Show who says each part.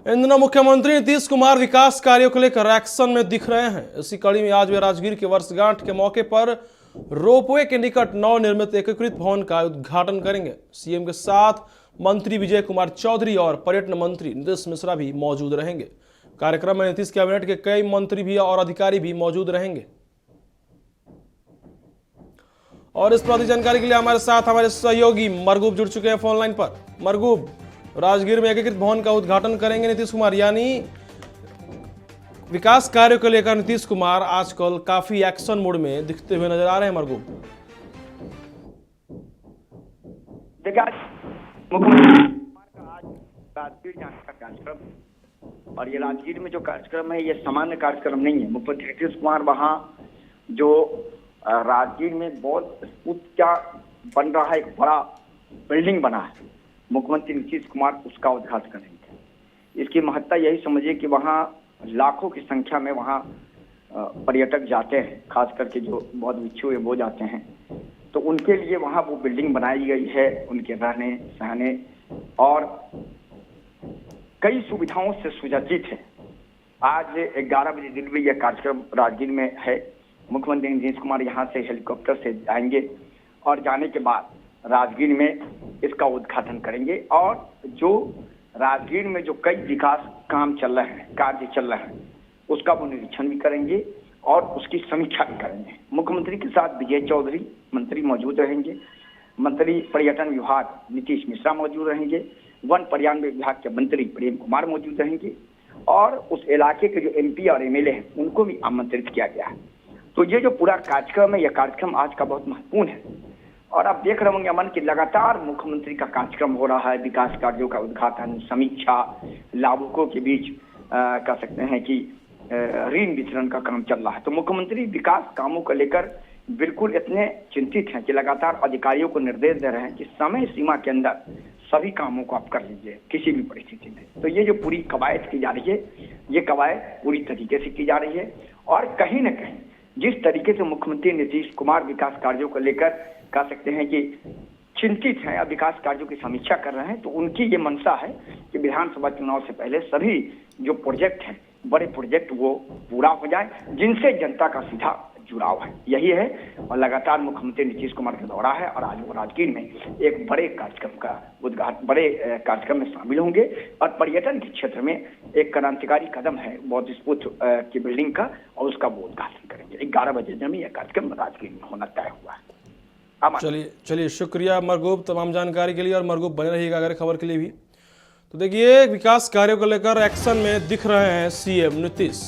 Speaker 1: इन दिनों मुख्यमंत्री नीतीश कुमार विकास कार्यों को लेकर एक्शन में दिख रहे हैं। इसी कड़ी में आज वे राजगीर के वर्षगांठ के मौके पर रोपवे के निकट नवनिर्मित एकीकृत भवन का उद्घाटन करेंगे। सीएम के साथ मंत्री विजय कुमार चौधरी और पर्यटन मंत्री नीतीश मिश्रा भी मौजूद रहेंगे। कार्यक्रम में नीतीश कैबिनेट के कई मंत्री भी और अधिकारी भी मौजूद रहेंगे। और इस पर अधिक जानकारी के लिए हमारे साथ हमारे सहयोगी मरगूब जुड़ चुके हैं फोन लाइन पर। मरगूब, राजगीर में एकीकृत भवन का उद्घाटन करेंगे नीतीश कुमार, यानी विकास कार्यों को लेकर नीतीश कुमार आजकल काफी एक्शन मोड में दिखते हुए नजर आ रहे हैं। मरगूब,
Speaker 2: राजगीर जाने का कार्यक्रम, और ये राजगीर में जो कार्यक्रम है ये सामान्य कार्यक्रम नहीं है। मुख्यमंत्री नीतीश कुमार वहाँ जो राजगीर में बहुत ऊंचा बन रहा है, एक बड़ा बिल्डिंग बना है, मुख्यमंत्री नीतीश कुमार उसका उद्घाटन करेंगे। इसकी महत्ता यही समझिए कि वहाँ लाखों की संख्या में वहाँ पर्यटक जाते हैं, खास करके जो बहुत भिक्षु है वो जाते हैं, तो उनके लिए वहाँ वो बिल्डिंग बनाई गई है, उनके रहने सहने और कई सुविधाओं से सुसज्जित है। आज 11 बजे दिन में यह कार्यक्रम राजगीर में है। मुख्यमंत्री नीतीश कुमार यहाँ से हेलीकॉप्टर से जाएंगे और जाने के बाद राजगीर में इसका उद्घाटन करेंगे और जो राजगीर में जो कई विकास काम चल रहे हैं, कार्य चल रहे हैं, उसका वो निरीक्षण भी करेंगे और उसकी समीक्षा भी करेंगे। मुख्यमंत्री के साथ विजय चौधरी मंत्री मौजूद रहेंगे, मंत्री पर्यटन विभाग नीतीश मिश्रा मौजूद रहेंगे, वन पर्यावरण विभाग के मंत्री प्रेम कुमार मौजूद रहेंगे और उस इलाके के जो एमपी और एमएलए हैं उनको भी आमंत्रित किया गया है। तो ये जो पूरा कार्यक्रम है, यह कार्यक्रम आज का बहुत महत्वपूर्ण है और आप देख रहे होंगे अमन की लगातार मुख्यमंत्री का कार्यक्रम हो रहा है। विकास कार्यों का उद्घाटन, समीक्षा, लाभुकों के बीच कह सकते हैं कि ऋण वितरण का काम चल रहा है। तो मुख्यमंत्री विकास कामों को लेकर बिल्कुल इतने चिंतित हैं कि लगातार अधिकारियों को निर्देश दे रहे हैं कि समय सीमा के अंदर सभी कामों को आप कर लीजिए किसी भी परिस्थिति में। तो ये जो पूरी कवायद की जा रही है, ये कवायद पूरी तरीके से की जा रही है और कहीं न कहीं जिस तरीके से मुख्यमंत्री नीतीश कुमार विकास कार्यों को लेकर कह सकते हैं कि चिंतित हैं या विकास कार्यों की समीक्षा कर रहे हैं, तो उनकी ये मंशा है कि विधानसभा चुनाव से पहले सभी जो प्रोजेक्ट हैं, बड़े प्रोजेक्ट वो पूरा हो जाए जिनसे जनता का सीधा जुड़ाव है। यही है और लगातार मुख्यमंत्री नीतीश कुमार का दौरा है और आज वो राजगीर में एक बड़े कार्यक्रम का उद्घाटन, बड़े कार्यक्रम में शामिल होंगे और पर्यटन के क्षेत्र में एक क्रांतिकारी कदम है बौद्ध स्तूप की बिल्डिंग का और उसका वो उद्घाटन करेंगे। 11 बजे में यह कार्यक्रम राजगीर में होना तय हुआ है।
Speaker 1: चलिए शुक्रिया मरगूब तमाम जानकारी के लिए और मरगूब बने रहिएगा अगर खबर के लिए भी। तो देखिए विकास कार्यों को लेकर एक्शन में दिख रहे हैं सीएम नीतीश।